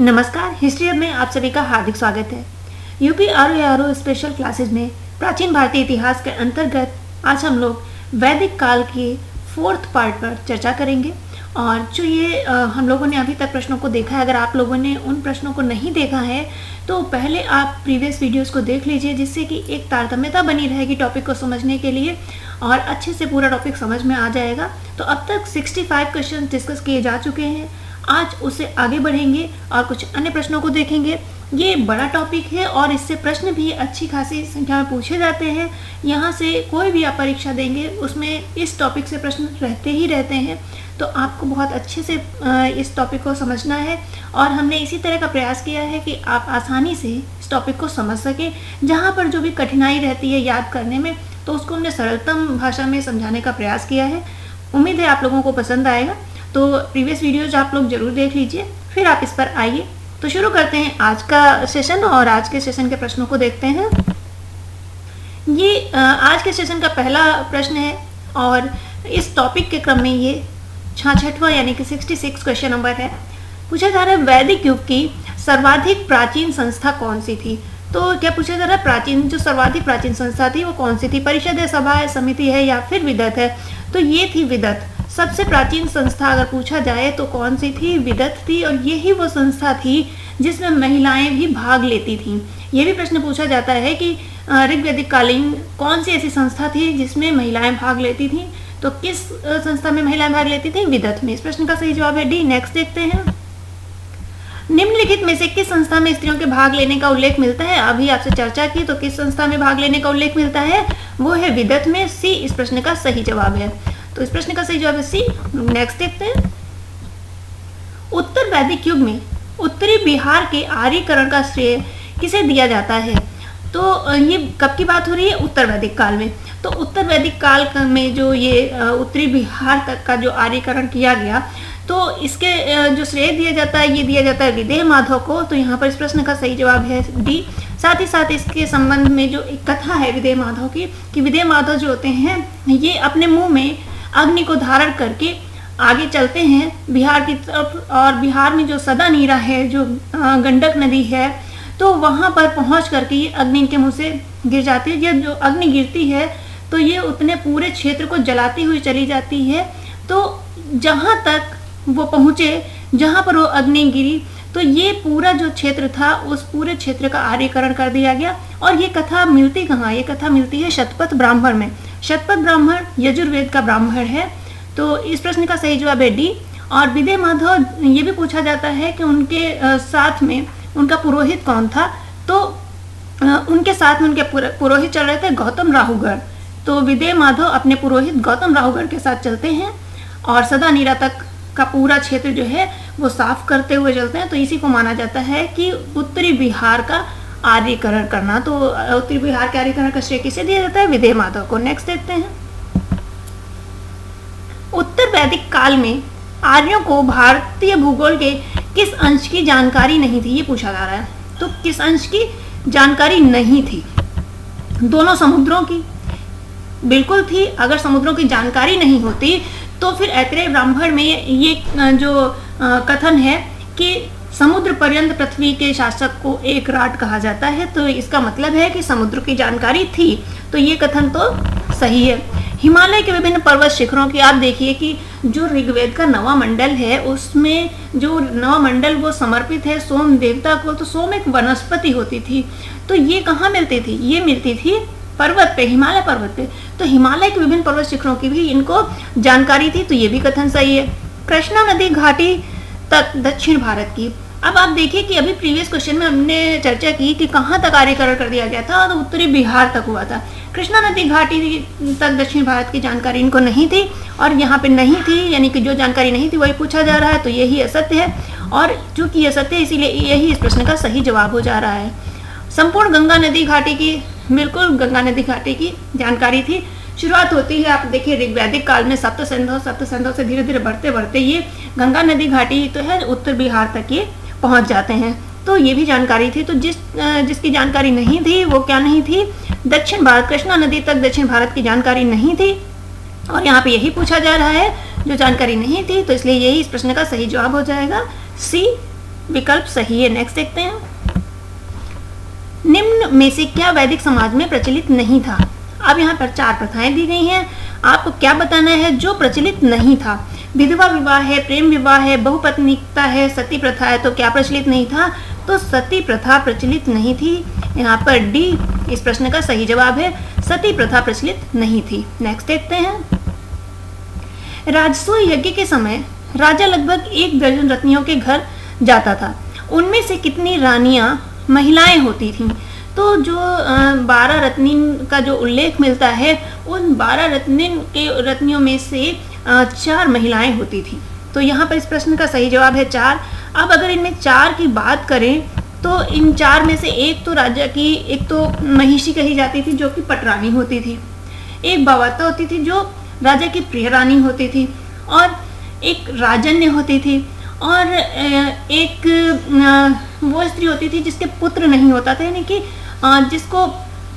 नमस्कार, history hub में आप सभी का हार्दिक स्वागत है। यूपी आरओ स्पेशल क्लासेस में प्राचीन भारतीय इतिहास के अंतर्गत आज हम लोग वैदिक काल के 4th पार्ट पर चर्चा करेंगे। और जो ये हम लोगों ने अभी तक प्रश्नों को देखा है, अगर आप लोगों ने उन प्रश्नों को नहीं देखा है तो पहले आप प्रीवियस वीडियोस को देख लीजिए, जिससे कि एक तारतम्यता बनी रहेगी टॉपिक को समझने के लिए और अच्छे से पूरा टॉपिक समझ में आ जाएगा। तो अब तक 65 क्वेश्चन डिस्कस किए जा चुके हैं। आज उससे आगे बढ़ेंगे और कुछ अन्य प्रश्नों को देखेंगे। ये बड़ा टॉपिक है और इससे प्रश्न भी अच्छी खासी संख्या में पूछे जाते हैं। यहाँ से कोई भी आप परीक्षा देंगे उसमें इस टॉपिक से प्रश्न रहते ही रहते हैं, तो आपको बहुत अच्छे से इस टॉपिक को समझना है। और हमने इसी तरह का प्रयास किया है कि आप आसानी से इस टॉपिक को समझ सकें। जहाँ पर जो भी कठिनाई रहती है याद करने में, तो उसको हमने सरलतम भाषा में समझाने का प्रयास किया है। उम्मीद है आप लोगों को पसंद आएगा। तो प्रीवियस वीडियोज आप लोग ज़रूर देख लीजिए, फिर आप इस पर आइए। तो शुरू करते हैं आज का सेशन और आज के सेशन के प्रश्नों को देखते हैं। ये आज के सेशन का पहला प्रश्न है और इस टॉपिक के क्रम में ये 66वां यानी कि 66 क्वेश्चन नंबर है। पूछा जा रहा है वैदिक युग की सर्वाधिक प्राचीन संस्था कौन सी थी। तो क्या पूछा जा रहा है प्राचीन जो सर्वाधिक प्राचीन संस्था थी वो कौन सी थी, परिषद है, सभा है, समिति है या फिर विदत है। तो ये थी विदत। सबसे प्राचीन संस्था अगर पूछा जाए तो कौन सी थी, विदत थी। और यही वो संस्था थी जिसमें महिलाएं भी भाग लेती थीं। ये भी प्रश्न पूछा जाता है कि ऋग्वैदिक कालीन कौन सी ऐसी संस्था थी जिसमें महिलाएं भाग लेती थीं। तो किस संस्था में महिलाएं भाग लेती थीं, विदत में। इस प्रश्न का सही जवाब है डी। नेक्स्ट देखते हैं, निम्नलिखित में से किस संस्था में स्त्रियों के भाग लेने का उल्लेख मिलता है। अभी आपसे चर्चा की तो किस संस्था में भाग लेने का उल्लेख मिलता है, वो है विदत में। सी इस प्रश्न का सही जवाब है। तो इस प्रश्न का सही जवाब है सी। नेक्स्ट देखते हैं, उत्तर वैदिक युग में उत्तरी बिहार के आर्यीकरण का श्रेय किसे दिया जाता है। तो ये कब की बात हो रही है, उत्तर वैदिक काल में। तो उत्तर वैदिक काल में जो ये उत्तरी बिहार तक का जो आर्यीकरण किया गया, तो इसके जो श्रेय दिया जाता है ये दिया जाता है विदेह माधव को। तो यहाँ पर इस प्रश्न का सही जवाब है डी। साथ ही साथ इसके संबंध में जो एक कथा है विदेह माधव की, कि विदेह माधव जो होते हैं ये अपने मुंह में अग्नि को धारण करके आगे चलते हैं बिहार की तरफ। और बिहार में जो सदा नीरा है, जो गंडक नदी है, तो वहाँ पर पहुँच करके ये अग्नि इनके मुँह से गिर जाती है। जब जो अग्नि गिरती है तो ये उतने पूरे क्षेत्र को जलाती हुई चली जाती है। तो जहाँ तक वो पहुँचे, जहाँ पर वो अग्नि गिरी, तो ये पूरा जो क्षेत्र था उस पूरे क्षेत्र का आर्यीकरण कर दिया गया। और ये कथा मिलती कहाँ, ये कथा मिलती है शतपथ ब्राह्मण में। शतपथ ब्राह्मण यजुर्वेद का ब्राह्मण है। तो इस प्रश्न का सही जवाब है डी। और विदेह माधव ये भी पूछा जाता है कि उनके साथ में उनका पुरोहित कौन था। तो उनके साथ में उनके पुरोहित चल रहे थे गौतम राहुगढ़। तो विदेह माधव अपने पुरोहित गौतम राहुगढ़ के साथ चलते हैं और सदा नीरा तक का पूरा क्षेत्र जो है वो साफ करते हुए चलते हैं। तो इसी को माना जाता है कि उत्तरी बिहार का आर्यीकरण करना। तो उत्तरी बिहार के आर्यीकरण का श्रेय किसे दिया जाता है, विदेह माधव को। नेक्स्ट देखते हैं, उत्तर वैदिक काल में आर्यों को भारतीय भूगोल के किस अंश की जानकारी नहीं थी, ये पूछा जा रहा है। तो किस अंश की जानकारी नहीं थी, दोनों समुद्रों की बिल्कुल थी। अगर समुद्रों की जानकारी नहीं होती तो फिर ऐत्रेय ब्राह्मण में ये जो कथन है कि समुद्र पर्यंत पृथ्वी के शासक को एक राट कहा जाता है। तो इसका मतलब है कि समुद्र की जानकारी थी। तो ये कथन तो सही है। हिमालय के विभिन्न पर्वत शिखरों की आप देखिए कि जो ऋग्वेद का नवा मंडल है उसमें जो नवा मंडल वो समर्पित है सोम देवता को। तो सोम एक वनस्पति होती थी। तो ये कहाँ मिलती थी, ये मिलती थी पर्वत पे, हिमालय पर्वत पे। तो हिमालय के विभिन्न पर्वत शिखरों की भी इनको जानकारी थी। तो ये भी कथन सही है। कृष्णा नदी घाटी तक दक्षिण भारत की। अब आप देखिए कि अभी प्रीवियस क्वेश्चन में हमने चर्चा की कि कहाँ तक आर्यीकरण कर दिया गया था, तो उत्तरी बिहार तक हुआ था। कृष्णा नदी घाटी तक दक्षिण भारत की जानकारी इनको नहीं थी और यहाँ पे नहीं थी, यानी कि जो जानकारी नहीं थी वही पूछा जा रहा है। तो यही असत्य है और चूंकि ये सत्य है इसीलिए यही इस प्रश्न का सही जवाब हो जा रहा है। संपूर्ण गंगा नदी घाटी की, बिल्कुल गंगा नदी घाटी की जानकारी थी। शुरुआत होती है, आप देखिए ऋग्वैदिक काल में सप्त सिंधु से धीरे धीरे बढ़ते बढ़ते ये गंगा नदी घाटी तो है उत्तर बिहार तक ये पहुंच जाते हैं। तो ये भी जानकारी थी। तो जिसकी जानकारी नहीं थी वो क्या नहीं थी, दक्षिण भारत, कृष्णा नदी तक दक्षिण भारत की जानकारी नहीं थी। और यहाँ पे यही पूछा जा रहा है जो जानकारी नहीं थी, तो इसलिए यही इस प्रश्न का सही जवाब हो जाएगा सी। विकल्प सही है। नेक्स्ट देखते हैं, निम्न में से क्या वैदिक समाज में प्रचलित नहीं था। अब यहाँ पर 4 प्रथाएं दी गई हैं, आपको क्या बताना है जो प्रचलित नहीं था। विधवा विवाह है, प्रेम विवाह है, बहुपत्नीकता है, सती प्रथा है, तो क्या प्रचलित नहीं था, तो सती प्रथा प्रचलित नहीं थी। यहाँ पर डी इस प्रश्न का सही जवाब है, सती प्रथा प्रचलित नहीं थी। नेक्स्ट देखते हैं, राजसूय यज्ञ के समय राजा लगभग 1 दर्जन रत्नियों के घर जाता था, उनमें से कितनी रानियां महिलाएं होती थीं। तो जो 12 रत्निन का जो उल्लेख मिलता है, उन 12 रत्नियों में से 4 महिलाएं होती थीं। तो यहाँ पर इस प्रश्न का सही जवाब है 4। अब अगर इनमें 4 की बात करें तो इन 4 में से एक तो राजा की, एक तो महिषी कही जाती थी जो कि पटरानी होती थी, एक बावता होती थी जो राजा की प्रिय रानी होती थी, और एक राजन्य होती थी, और एक वो स्त्री होती थी जिसके पुत्र नहीं होता था, यानी कि जिसको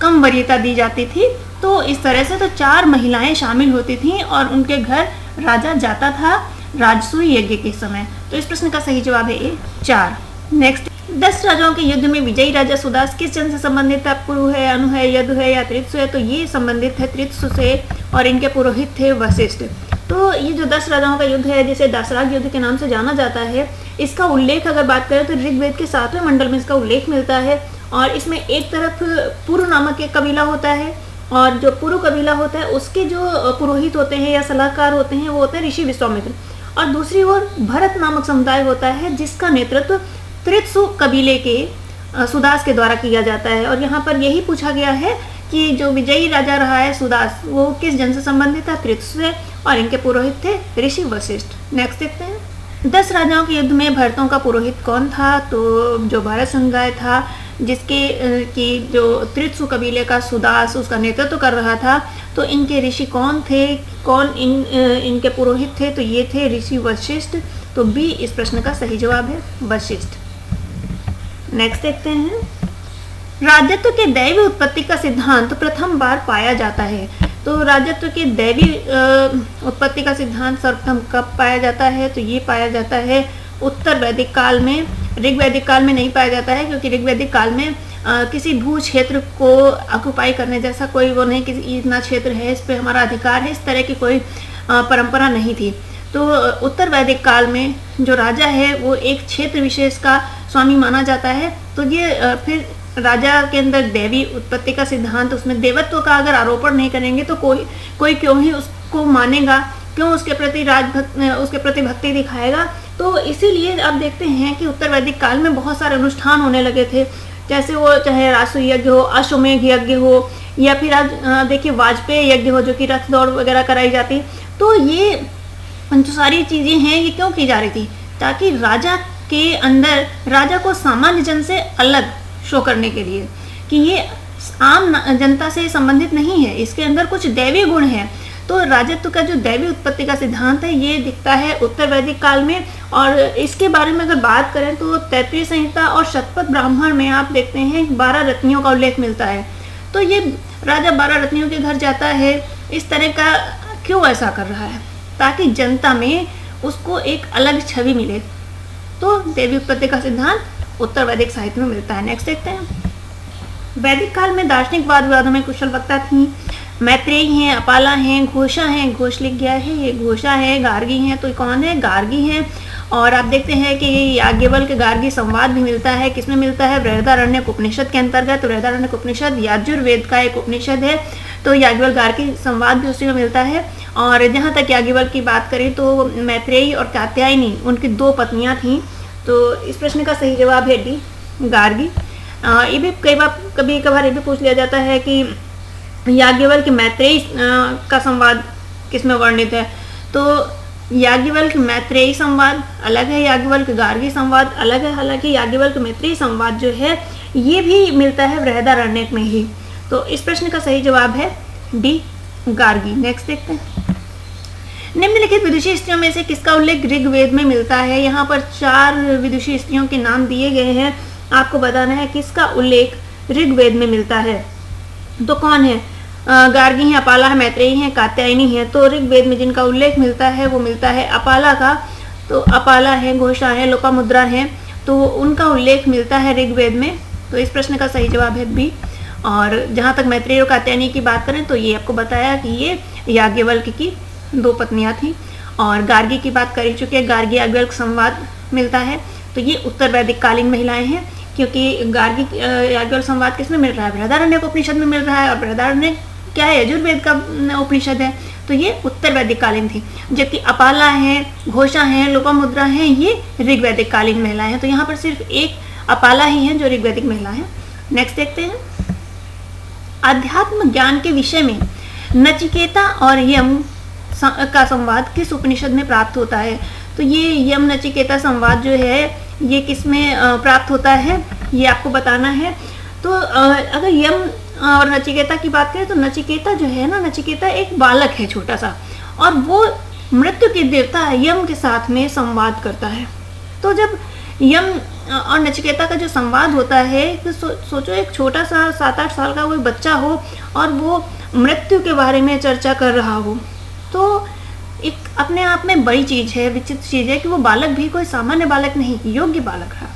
कम वरीयता दी जाती थी। तो इस तरह से तो 4 महिलाएं शामिल होती थीं और उनके घर राजा जाता था राजसूय यज्ञ के समय। तो इस प्रश्न का सही जवाब है ए 4। नेक्स्ट, 10 राजाओं के युद्ध में विजयी राजा सुदास किस जन से संबंधित था। पुरु है, अनु है, यदु है या त्रित्सु है। तो ये संबंधित है त्रित्सु से, और इनके पुरोहित थे वशिष्ठ। तो ये जो 10 राजाओं का युद्ध है, जिसे दासराग युद्ध के नाम से जाना जाता है, इसका उल्लेख अगर बात करें तो ऋग्वेद के 7वें मंडल में इसका उल्लेख मिलता है। और इसमें एक तरफ पुरु नामक एक कबीला होता है, और जो पुरु कबीला होता है उसके जो पुरोहित होते हैं या सलाहकार होते हैं वो होते हैं ऋषि विश्वामित्र, और दूसरी ओर भरत नामक समुदाय होता है जिसका नेतृत्व त्रित्सु कबीले के सुदास के द्वारा किया जाता है। और यहाँ पर यही पूछा गया है कि जो विजयी राजा रहा है सुदास, वो किस जन से संबंधित था, त्रित्सु से, और इनके पुरोहित थे ऋषि वशिष्ठ। नेक्स्ट देखते हैं, 10 राजाओं के युद्ध में भरतों का पुरोहित कौन था। तो जो भरत समुदाय था, जिसके कि जो त्रित्सु कबीले का सुदास उसका नेतृत्व कर रहा था, तो इनके ऋषि कौन थे, कौन इनके पुरोहित थे, तो ये थे ऋषि वशिष्ठ। तो बी इस प्रश्न का सही जवाब है, वशिष्ठ। नेक्स्ट देखते हैं, राजत्व के दैवी उत्पत्ति का सिद्धांत प्रथम बार पाया जाता है। तो राजत्व के दैवी उत्पत्ति का सिद्धांत सर्वप्रथम कब पाया जाता है, तो ये पाया जाता है उत्तर वैदिक काल में। ऋग्वैदिक काल में नहीं पाया जाता है, क्योंकि ऋग्वैदिक काल में किसी भू क्षेत्र को ऑक्युपाई करने जैसा कोई वो नहीं कि इतना क्षेत्र है, इस पे हमारा अधिकार है, इस तरह की कोई परंपरा नहीं थी। तो उत्तर वैदिक काल में जो राजा है वो एक क्षेत्र विशेष का स्वामी माना जाता है। तो ये फिर राजा के अंदर दैवी उत्पत्ति का सिद्धांत, उसमें देवत्व का अगर आरोपण नहीं करेंगे तो कोई क्यों ही उसको मानेगा, क्यों उसके प्रति भक्ति दिखाएगा। तो इसीलिए आप देखते हैं कि उत्तर वैदिक काल में बहुत सारे अनुष्ठान होने लगे थे, जैसे वो चाहे राजसूय यज्ञ हो, अश्वमेघ यज्ञ हो, या फिर आज देखिए वाजपेयी यज्ञ हो जो कि रथ दौड़ वगैरह कराई जाती। तो ये जो सारी चीज़ें हैं ये क्यों की जा रही थी, ताकि राजा के अंदर राजा को सामान्य जन से अलग शो करने के लिए कि ये आम जनता से संबंधित नहीं है, इसके अंदर कुछ दैवी गुण है। तो राजत्व का जो दैवी उत्पत्ति का सिद्धांत है ये दिखता है उत्तर वैदिक काल में। और इसके बारे में अगर बात करें तो तैत्तिरीय संहिता और शतपथ ब्राह्मण में आप देखते हैं 12 रत्नियों का उल्लेख मिलता है। तो ये राजा 12 रत्नियों के घर जाता है, इस तरह का क्यों ऐसा कर रहा है, ताकि जनता में उसको एक अलग छवि मिले। तो देवी उत्पत्ति का सिद्धांत उत्तर वैदिक साहित्य में मिलता है। नेक्स्ट देखते हैं, वैदिक काल में दार्शनिक वाद विवादों में कुशल वक्ता थी। मैत्रेयी हैं, अपाला हैं, घोषा हैं, घोष लिख गया है, ये घोषा है, गार्गी हैं, तो कौन है, गार्गी हैं। और आप देखते हैं कि याज्ञवल्क्य गार्गी संवाद भी मिलता है, किसमें मिलता है, बृहदारण्यक उपनिषद के अंतर्गत। तो बृहदारण्यक उपनिषद यजुर्वेद का एक उपनिषद है, तो याज्ञवल्क्य गार्गी संवाद भी उसी में मिलता है। और जहाँ तक याज्ञवल्क्य की बात करें तो मैत्रेयी और कात्यायनी उनकी 2 पत्नियाँ थीं। तो इस प्रश्न का सही जवाब है डी, गार्गी। ये भी कभी कभार ये भी पूछ लिया जाता है कि याज्ञवल्क्य मैत्रेयी का संवाद किसमें वर्णित है। तो याज्ञवल्क्य मैत्रेयी संवाद अलग है, याज्ञवल्क्य गार्गी संवाद अलग है। हालांकि याज्ञवल्क्य मैत्रेयी संवाद जो है ये भी मिलता है बृहदारण्यक में ही। तो इस प्रश्न का सही जवाब है डी, गार्गी। नेक्स्ट देखते हैं, निम्नलिखित विदुषी स्त्रियों में से किसका उल्लेख ऋग्वेद में मिलता है। यहाँ पर 4 विदुषी स्त्रियों के नाम दिए गए हैं, आपको बताना है किसका उल्लेख ऋग्वेद में मिलता है। तो कौन है, गार्गी हैं, अपाला है, मैत्रेयी हैं, कात्यायनी है। तो ऋग्वेद में जिनका उल्लेख मिलता है वो मिलता है अपाला का। तो अपाला है, घोषा है, लोपामुद्रा है, तो उनका उल्लेख मिलता है ऋग्वेद में। तो इस प्रश्न का सही जवाब है बी। और जहाँ तक मैत्रेय और कात्यायनी की बात करें तो ये आपको बताया कि ये याज्ञवल्क्य की 2 पत्नियाँ थीं। और गार्गी की बात कर ही चुके हैं, गार्गी याज्ञवल्क्य संवाद मिलता है तो ये उत्तर वैदिक कालीन महिलाएं हैं, क्योंकि गार्गी याज्ञवल्क्य संवाद किसमें मिल रहा है? बृहदारण्यक उपनिषद में मिल रहा है, और बृहदारण्यक क्या है? यजुर्वेद का उपनिषद है, तो ये उत्तर वैदिक कालीन थी। जबकि अपाला है, घोषा है, लोपामुद्रा है, ये ऋग्वैदिक कालीन महिलाएं हैं। तो यहाँ पर सिर्फ एक अपाला ही है जो ऋग्वैदिक महिला है। नेक्स्ट देखते हैं, अध्यात्म ज्ञान के विषय में नचिकेता और यम का संवाद किस उपनिषद में प्राप्त होता है? तो ये यम नचिकेता संवाद जो है ये किस में प्राप्त होता है, ये आपको बताना है। तो अगर यम और नचिकेता की बात करें तो नचिकेता जो है ना, नचिकेता एक बालक है छोटा सा, और वो मृत्यु के देवता यम के साथ में संवाद करता है। तो जब यम और नचिकेता का जो संवाद होता है तो सोचो एक छोटा सा 7-8 साल का वो बच्चा हो और वो मृत्यु के बारे में चर्चा कर रहा हो, तो एक अपने आप में बड़ी चीज़ है, विचित्र चीज़ है कि वो बालक भी कोई सामान्य बालक नहीं, योग्य बालक है।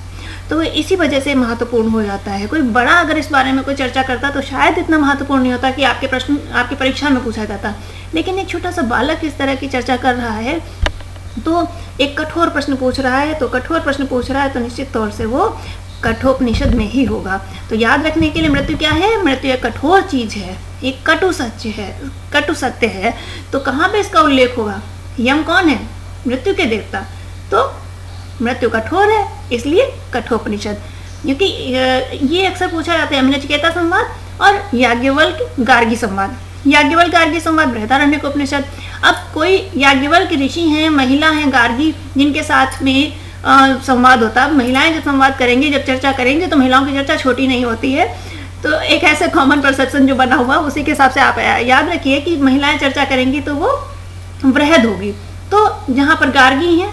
तो इसी वजह से महत्वपूर्ण हो जाता है। कोई बड़ा अगर इस बारे में कोई चर्चा करता तो शायद इतना महत्वपूर्ण नहीं होता कि आपके प्रश्न आपकी परीक्षा में पूछा जाता, लेकिन एक छोटा सा बालक इस तरह की चर्चा कर रहा है तो एक कठोर प्रश्न पूछ रहा है, तो कठोर प्रश्न पूछ रहा है तो निश्चित तौर से वो कठोपनिषद में ही होगा। तो याद रखने के लिए मृत्यु क्या है? मृत्यु एक कठोर चीज है, एक कटु सत्य है, कटु सत्य है। तो कहाँ पे इसका उल्लेख होगा? यम कौन है? मृत्यु के देवता। तो मृत्यु कठोर है इसलिए कठोपनिषद। क्योंकि ये अक्सर पूछा जाता है नचिकेता संवाद और याज्ञवल्क्य गार्गी संवाद। याज्ञवल्क्य गार्गी संवाद बृहदारण्यक उपनिषद। अब कोई याज्ञवल्क्य ऋषि हैं, महिला हैं गार्गी, जिनके साथ में संवाद होता है। महिलाएं जब संवाद करेंगी, जब चर्चा करेंगे तो महिलाओं की चर्चा छोटी नहीं होती है। तो एक ऐसे कॉमन परसेप्शन जो बना हुआ उसी के हिसाब से आप याद रखिए कि महिलाएं चर्चा करेंगी तो वो वृहद होगी। तो जहाँ पर गार्गी है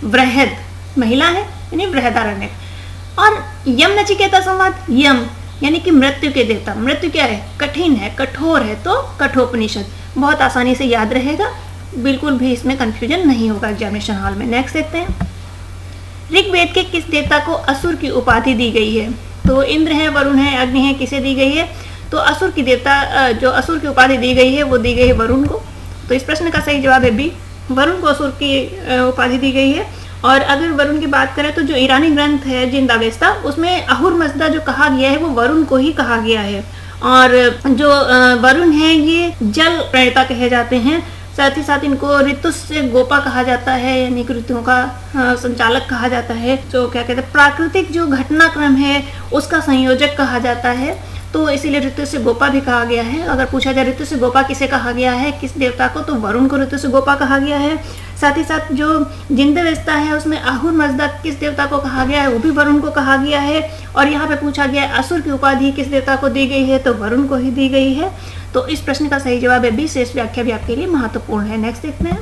वृहद महिला है यानी बृहदारण्यक। और यम नचिकेता संवाद, यम यानी कि मृत्यु के देवता। मृत्यु क्या है? कठिन है, कठोर है, तो कठोपनिषद। बहुत आसानी से याद रहेगा, बिल्कुल भी इसमें कंफ्यूजन नहीं होगा एग्जामिनेशन हॉल में। नेक्स्ट देखते हैं, ऋग्वेद के किस देवता को असुर की उपाधि दी गई है? तो इंद्र है, वरुण है, अग्नि है, किसे दी गई है? तो असुर की देवता जो असुर की उपाधि दी गई है वो दी गई है वरुण को। तो इस प्रश्न का सही जवाब है बी, वरुण को असुर की उपाधि दी गई है। और अगर वरुण की बात करें तो जो ईरानी ग्रंथ है जिंदावेस्ता, उसमें अहुर मजदा जो कहा गया है वो वरुण को ही कहा गया है। और जो वरुण है ये जल प्रणेता कहे जाते हैं। साथ ही साथ इनको ऋतु से गोपा कहा जाता है, यानी कि ऋतुओं का संचालक कहा जाता है। जो क्या कहते हैं, प्राकृतिक जो घटनाक्रम है उसका संयोजक कहा जाता है। तो इसीलिए ऋतु से गोपा भी कहा गया है। अगर पूछा जाए ऋतु से गोपा किसे कहा गया है, किस देवता को, तो वरुण को ऋतु से गोपा कहा गया है। साथ ही साथ जो जिंदावेस्ता है उसमें अहुर मजदा किस देवता को कहा गया है, वो भी वरुण को कहा गया है। और यहाँ पे पूछा गया है असुर की उपाधि किस देवता को दी गई है, तो वरुण को ही दी गई है। तो इस प्रश्न का सही जवाब है बी, शेष व्याख्या भी आपके लिए महत्वपूर्ण है। नेक्स्ट देखते हैं,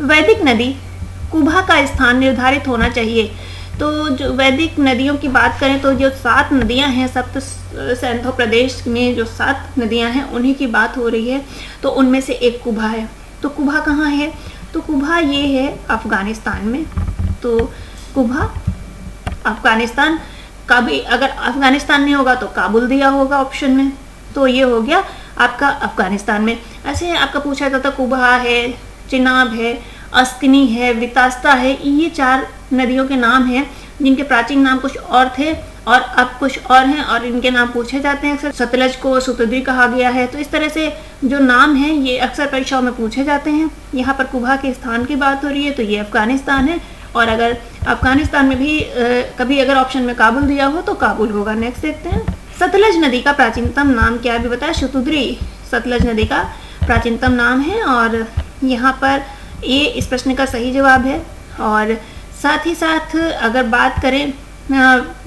वैदिक नदी कुभा का स्थान निर्धारित होना चाहिए। तो जो वैदिक नदियों की बात करें तो जो 7 नदियां हैं, सप्त सैंथो प्रदेश में जो 7 नदियां हैं उन्हीं की बात हो रही है। तो उनमें से एक कुभा है। तो कुभा कहाँ है? तो कुभा ये है अफगानिस्तान में। तो कुभा अफगानिस्तान का भी, अगर अफगानिस्तान नहीं होगा तो काबुल दिया होगा ऑप्शन में, तो ये हो गया आपका अफगानिस्तान में। ऐसे आपका पूछा जाता कुभा है, चिनाब है, अस्किनी है, वितास्ता है, ये 4 नदियों के नाम हैं जिनके प्राचीन नाम कुछ और थे और अब कुछ और हैं और इनके नाम पूछे जाते हैं। अक्सर सतलज को सुतुद्री कहा गया है। तो इस तरह से जो नाम हैं ये अक्सर परीक्षाओं में पूछे जाते हैं। यहाँ पर कुभा के स्थान की बात हो रही है तो ये अफगानिस्तान है। और अगर अफगानिस्तान में भी कभी अगर ऑप्शन में काबुल दिया हो तो काबुल होगा। नेक्स्ट देखते हैं, सतलज नदी का प्राचीनतम नाम क्या भी बताया? शतुद्री सतलज नदी का प्राचीनतम नाम है। और यहाँ पर ये इस प्रश्न का सही जवाब है। और साथ ही साथ अगर बात करें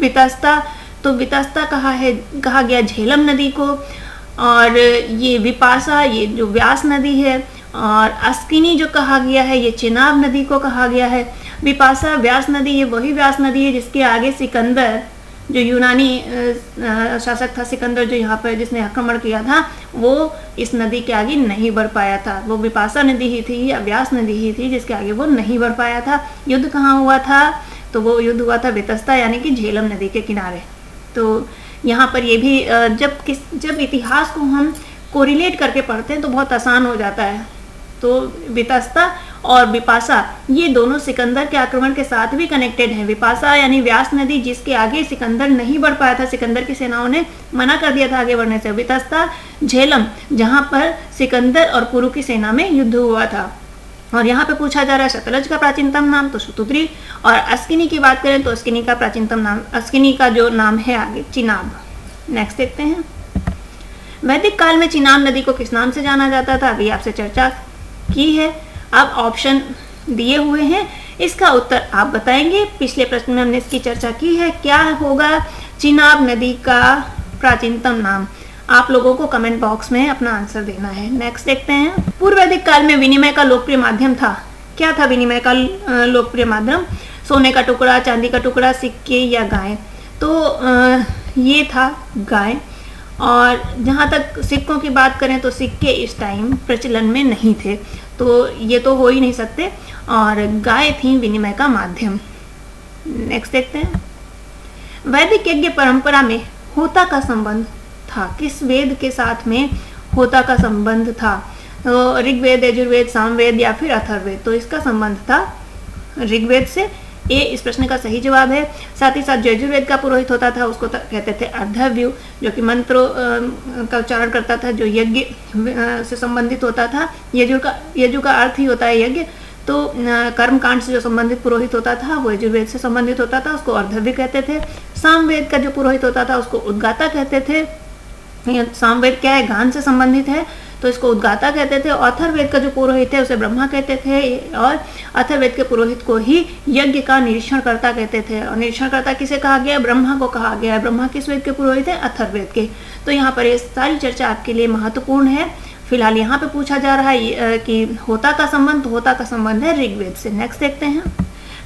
वितास्ता, तो वितास्ता कहा गया झेलम नदी को। और ये विपासा ये जो व्यास नदी है। और अस्किनी जो कहा गया है ये चिनाब नदी को कहा गया है। विपासा व्यास नदी ये वही व्यास नदी है जिसके आगे सिकंदर जो यूनानी शासक था, सिकंदर जो यहाँ पर जिसने आक्रमण किया था, वो इस नदी के आगे नहीं बढ़ पाया था। वो विपासा नदी ही थी या व्यास नदी ही थी जिसके आगे वो नहीं बढ़ पाया था। युद्ध कहाँ हुआ था? तो वो युद्ध हुआ था वितस्ता यानी कि झेलम नदी के किनारे। तो यहाँ पर ये भी जब इतिहास को हम कोरिलेट करके पढ़ते हैं तो बहुत आसान हो जाता है। तो वितस्ता और बिपाशा ये दोनों सिकंदर के आक्रमण के साथ भी कनेक्टेड हैं। बिपाशा यानी व्यास नदी जिसके आगे सिकंदर नहीं बढ़ पाया था, सिकंदर की सेनाओं ने मना कर दिया था आगे बढ़ने से। वितस्ता झेलम जहाँ पर सिकंदर और पुरु की सेना में युद्ध हुआ था। और यहाँ पे पूछा जा रहा है शतरंज का प्राचीनतम नाम, तो शतुद्री। और अस्किनी की बात करें तो अस्किनी का प्राचीनतम नाम, अस्किनी का जो नाम है आगे चिनाब। नेक्स्ट देखते हैं, वैदिक काल में चिनाब नदी को किस नाम से जाना जाता था? अभी आपसे चर्चा की है। अब ऑप्शन दिए हुए हैं, इसका उत्तर आप बताएंगे। पिछले प्रश्न में हमने इसकी चर्चा की है। क्या होगा चिनाब नदी का प्राचीनतम नाम? आप लोगों को कमेंट बॉक्स में अपना आंसर देना है। नेक्स्ट देखते हैं, पूर्व वैदिक काल में विनिमय का लोकप्रिय माध्यम था। क्या था विनिमय का लोकप्रिय माध्यम? सोने का टुकड़ा, चांदी का टुकड़ा, सिक्के या गाय? तो ये था गाय। और जहाँ तक सिक्कों की बात करें तो सिक्के इस टाइम प्रचलन में नहीं थे, तो ये तो हो ही नहीं सकते। और गाय थी विनिमय का माध्यम। नेक्स्ट देखते हैं, वैदिक यज्ञ परंपरा में होता का संबंध था। किस वेद के साथ में होता का संबंध था? तो ऋग्वेद, यजुर्वेद, सामवेद या फिर अथर्ववेद? तो इसका संबंध था ऋग्वेद से। ये इस प्रश्न का सही जवाब है। साथ ही साथ जो यजुर्वेद का पुरोहित होता था उसको कहते थे अर्धव्यु, जो कि मंत्रों का उच्चारण करता था, जो यज्ञ से संबंधित होता था। यजु का अर्थ ही होता है यज्ञ। तो कर्मकांड से जो संबंधित पुरोहित होता था वो यजुर्वेद से संबंधित होता था, उसको अर्धव्य कहते थे। सामवेद का जो पुरोहित होता था उसको उद्गाता कहते थे। सामवेद क्या है? गान से संबंधित है, तो इसको उद्गाता कहते थे। अथर्ववेद का जो पुरोहित है उसे ब्रह्मा कहते थे, और अथर्ववेद के पुरोहित को ही यज्ञ का निरीक्षणकर्ता कहते थे। और निरीक्षणकर्ता किसे कहा गया? ब्रह्मा को कहा गया है। ब्रह्मा किस वेद के पुरोहित है? अथर्ववेद के। तो यहाँ पर ये सारी चर्चा आपके लिए महत्वपूर्ण है। फिलहाल यहाँ पे पूछा जा रहा है कि होता का संबंध, तो होता का संबंध है ऋग्वेद से। नेक्स्ट देखते हैं,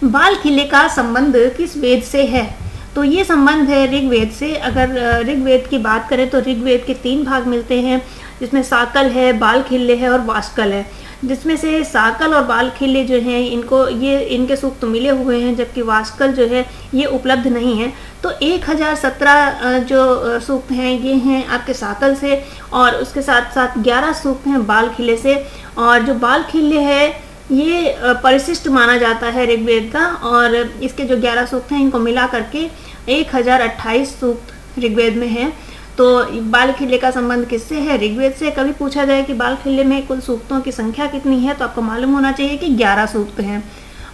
बाल खिले का संबंध किस वेद से है? तो ये संबंध है ऋग्वेद से। अगर ऋग्वेद की बात करें तो ऋग्वेद के 3 भाग मिलते हैं, जिसमें साकल है, बाल खिल्ले है और वास्कल है। जिसमें से साकल और बाल खिल्ले जो हैं इनके सूक्त मिले हुए हैं, जबकि वास्कल जो है ये उपलब्ध नहीं है। तो 1017 जो सूक्त हैं ये हैं आपके साकल से, और उसके साथ साथ 11 सूक्त हैं बाल खिल्ले से। और जो बाल खिल्ले है ये परिशिष्ट माना जाता है ऋग्वेद का, और इसके जो 11 सूक्त हैं इनको मिला करके 1028 सूक्त ऋग्वेद में है। तो बाल खिल्ले का संबंध किससे है? ऋग्वेद से। कभी पूछा जाए कि बाल खिल्ले में कुल सूक्तों की संख्या कितनी है, तो आपको मालूम होना चाहिए कि 11 सूक्त हैं।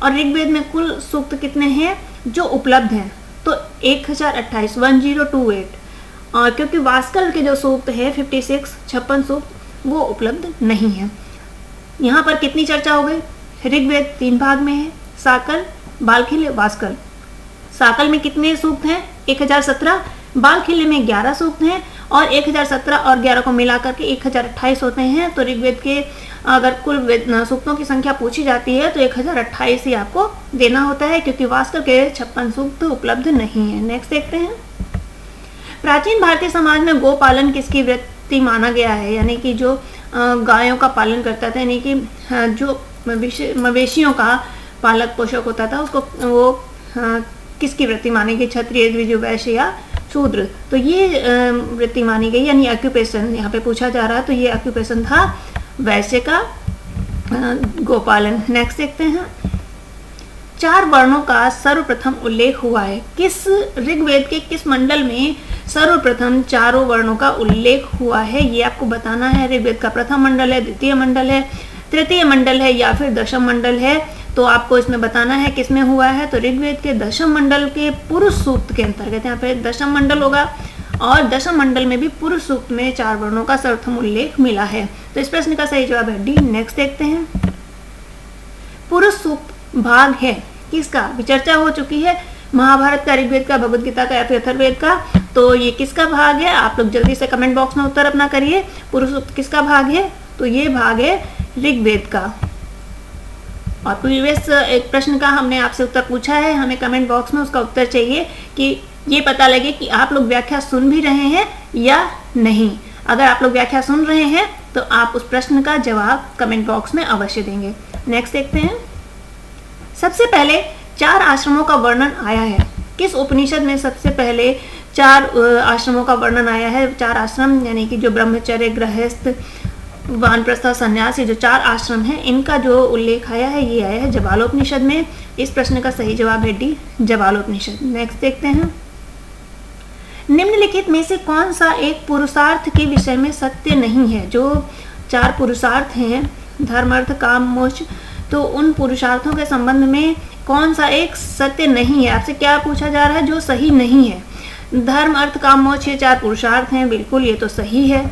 और ऋग्वेद में कुल सूक्त कितने हैं जो उपलब्ध हैं? तो 1028, 1028। और क्योंकि वास्कल के जो सूक्त है 56 सूक्त वो उपलब्ध नहीं है। यहाँ पर कितनी चर्चा हो गई? ऋग्वेद 3 भाग में है, साकल, बाल खिल्ले, वास्कल। साकल में कितने सूक्त हैं? 1017। बाल खिल्ले में 11 सूक्त हैं, और 1017 और 11 को मिला करके 1028 होते हैं। तो ऋग्वेद के अगर कुल सूक्तों की संख्या पूछी जाती है तो 1028 ही आपको देना होता है, क्योंकि वास्कल के 56 सूक्त उपलब्ध नहीं है। नेक्स्ट देखते हैं, प्राचीन भारतीय समाज में गोपालन किसकी वृत्ति माना गया है? यानी कि जो गायों का पालन करता था, यानी कि जो मवेशियों का पालक पोषक होता था, उसको वो किसकी वृत्ति मानी गई? क्षत्रिय, द्विज, वैश्य या शूद्र? तो ये वृत्ति मानी गई, यानी ऑक्यूपेशन यहाँ पे पूछा जा रहा है। तो ये ऑक्यूपेशन था वैश्य का गोपालन। नेक्स्ट देखते हैं, 4 वर्णों का सर्वप्रथम उल्लेख हुआ है। किस ऋग्वेद के किस मंडल में सर्वप्रथम 4 वर्णों का उल्लेख हुआ है? ये आपको बताना है। ऋग्वेद का प्रथम मंडल है, द्वितीय मंडल है, तृतीय मंडल है या फिर दशम मंडल है? तो आपको इसमें बताना है किसमें हुआ है। तो ऋग्वेद के दशम मंडल के पुरुष सूक्त के अंतर्गत यहाँ पे दशम मंडल होगा, और दशम मंडल में भी पुरुष सूक्त में 4 वर्णों का सर्वप्रथम उल्लेख मिला है। तो इस प्रश्न का सही जवाब है डी। नेक्स्ट देखते हैं, पुरुष सूक्त भाग है किसका? चर्चा हो चुकी है, महाभारत का, ऋग्वेद का, भगवद गीता का या फिर अथर्ववेद का? तो ये किसका भाग है? आप लोग जल्दी से कमेंट बॉक्स में उत्तर अपना करिए। पुरुष सूक्त किसका भाग है? तो ये भाग है ऋग्वेद का। और प्रीवियस एक प्रश्न का हमने आपसे उत्तर पूछा है, हमें कमेंट बॉक्स में उसका उत्तर चाहिए कि ये पता लगे कि आप लोग व्याख्या सुन भी रहे हैं या नहीं। अगर आप लोग व्याख्या सुन रहे हैं तो आप उस प्रश्न का जवाब कमेंट बॉक्स में अवश्य देंगे। नेक्स्ट देखते हैं, सबसे पहले 4 आश्रमों का वर्णन आया है? किस उपनिषद में सबसे पहले 4 आश्रमों का वर्णन आया है? 4 आश्रम यानी कि जो ब्रह्मचर्य, गृहस्थ, वानप्रस्थ, संन्यास, ये जो 4 आश्रम हैं, इनका जो उल्लेख आया है ये आया है जबालोपनिषद में। इस प्रश्न का सही जवाब है डी, जबालोपनिषद। नेक्स्ट देखते हैं, निम्नलिखित में से कौन सा एक पुरुषार्थ के विषय में सत्य नहीं है? जो 4 पुरुषार्थ हैं, धर्म, अर्थ, काम, मोक्ष, तो उन पुरुषार्थों के संबंध में कौन सा एक सत्य नहीं है? आपसे क्या पूछा जा रहा है जो सही नहीं है? धर्म, अर्थ, काम, मोक्ष, ये 4 पुरुषार्थ हैं, बिल्कुल ये तो सही है,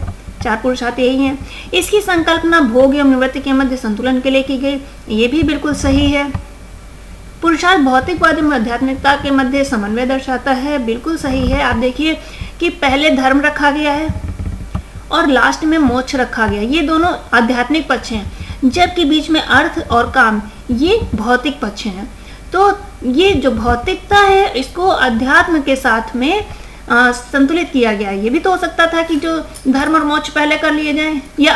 4 पुरुषार्थ यही हैं। इसकी संकल्पना भोग एवं निवृत्ति के मध्य संतुलन के लिए की गई, ये भी बिल्कुल सही है। पुरुषार्थ भौतिकवाद एवं आध्यात्मिकता के मध्य समन्वय दर्शाता है, बिल्कुल सही है। आप देखिए कि पहले धर्म रखा गया है और लास्ट में मोक्ष रखा गया, ये दोनों आध्यात्मिक पक्ष हैं, जबकि बीच में अर्थ और काम ये भौतिक पक्ष हैं। तो ये जो भौतिकता है इसको अध्यात्म के साथ में संतुलित किया गया। ये भी तो हो सकता था कि जो धर्म और मोक्ष पहले कर लिए जाएं या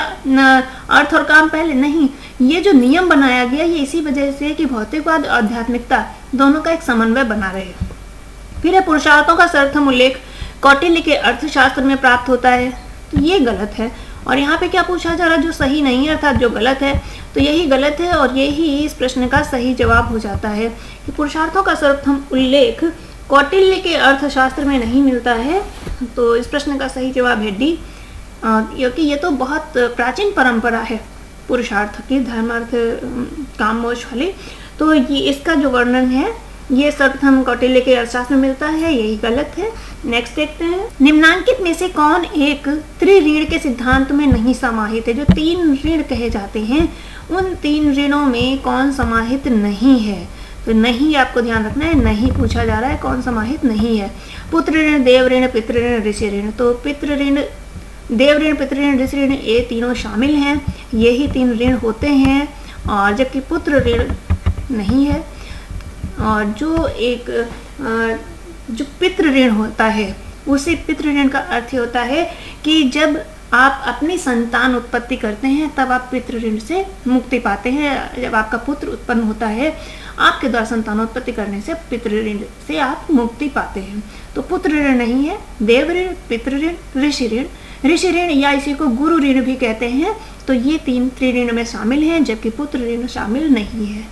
अर्थ और काम पहले, नहीं, ये जो नियम बनाया गया ये इसी वजह से कि भौतिकवाद और आध्यात्मिकता दोनों का एक समन्वय बना रहे। फिर है पुरुषार्थों का सर्वप्रथम उल्लेख कौटिल्य के अर्थशास्त्र में प्राप्त होता है, तो ये गलत है। और यहाँ पे क्या पूछा जा रहा है? जो सही नहीं है अर्थात जो गलत है, तो यही गलत है और यही इस प्रश्न का सही जवाब हो जाता है कि पुरुषार्थों का सर्वप्रथम उल्लेख कौटिल्य के अर्थशास्त्र में नहीं मिलता है। तो इस प्रश्न का सही जवाब है डी, क्योंकि ये तो बहुत प्राचीन परंपरा है पुरुषार्थ की, धर्म, अर्थ, काम, मोक्ष वाली। तो ये इसका जो वर्णन है ये सर्वप्रथम कौटिल्य के अर्थशास्त्र में मिलता है, यही गलत है। नेक्स्ट देखते हैं, निम्नांकित में से कौन एक त्रिऋण के सिद्धांत में नहीं समाहित है? जो 3 ऋण कहे जाते हैं उन 3 ऋणों में कौन समाहित नहीं है? तो नहीं आपको ध्यान रखना है, नहीं पूछा जा रहा है कौन समाहित नहीं है। पुत्र ऋण, देव ऋण, पितृ ऋण, ऋषि ऋण। तो पितृ ऋण, देव ऋण, पितृ ऋण, ऋषि ऋण ये तीनों शामिल हैं, यही 3 ऋण होते हैं। और जबकि पुत्र ऋण नहीं है। और जो पितृ ऋण होता है उसी पितृ ऋण का अर्थ होता है कि जब आप अपनी संतान उत्पत्ति करते हैं तब आप पितृ ऋण से मुक्ति पाते हैं। जब आपका पुत्र उत्पन्न होता है आपके द्वारा संतानोत्पत्ति करने से पितृ ऋण से आप मुक्ति पाते हैं। तो पुत्र ऋण नहीं है, देव ऋण, पितृ ऋण, ऋषि ऋण। ऋषि ऋण या इसी को गुरु ऋण भी कहते हैं। तो ये 3 त्रिऋण में शामिल हैं, जबकि पुत्र ऋण शामिल नहीं है।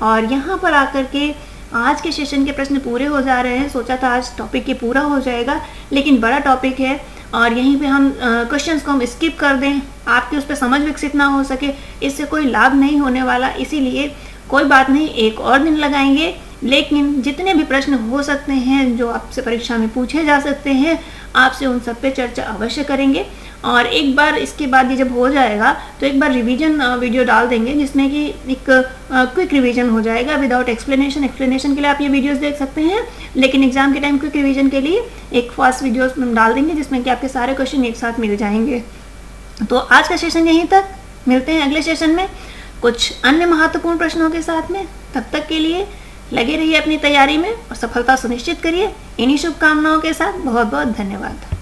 और यहाँ पर आकर के आज के सेशन के प्रश्न पूरे हो जा रहे हैं। सोचा था आज टॉपिक ये पूरा हो जाएगा, लेकिन बड़ा टॉपिक है और यहीं पे हम क्वेश्चंस को हम स्किप कर दें, आपकी उस पर समझ विकसित ना हो सके, इससे कोई लाभ नहीं होने वाला। इसीलिए कोई बात नहीं, एक और दिन लगाएंगे, लेकिन जितने भी प्रश्न हो सकते हैं जो आपसे परीक्षा में पूछे जा सकते हैं, आपसे उन सब पे चर्चा अवश्य करेंगे। और एक बार इसके बाद ये जब हो जाएगा तो एक बार रिवीजन वीडियो डाल देंगे, जिसमें कि एक क्विक रिवीजन हो जाएगा विदाउट एक्सप्लेनेशन। एक्सप्लेनेशन के लिए आप ये वीडियोस देख सकते हैं, लेकिन एग्जाम के टाइम क्विक रिवीजन के लिए एक फास्ट वीडियोस डाल देंगे, जिसमें कि आपके सारे क्वेश्चन एक साथ मिल जाएंगे। तो आज का सेशन यहीं तक, मिलते हैं अगले सेशन में कुछ अन्य महत्वपूर्ण प्रश्नों के साथ में। तब तक के लिए लगे रहिए अपनी तैयारी में और सफलता सुनिश्चित करिए। इन्हीं शुभकामनाओं के साथ बहुत बहुत धन्यवाद।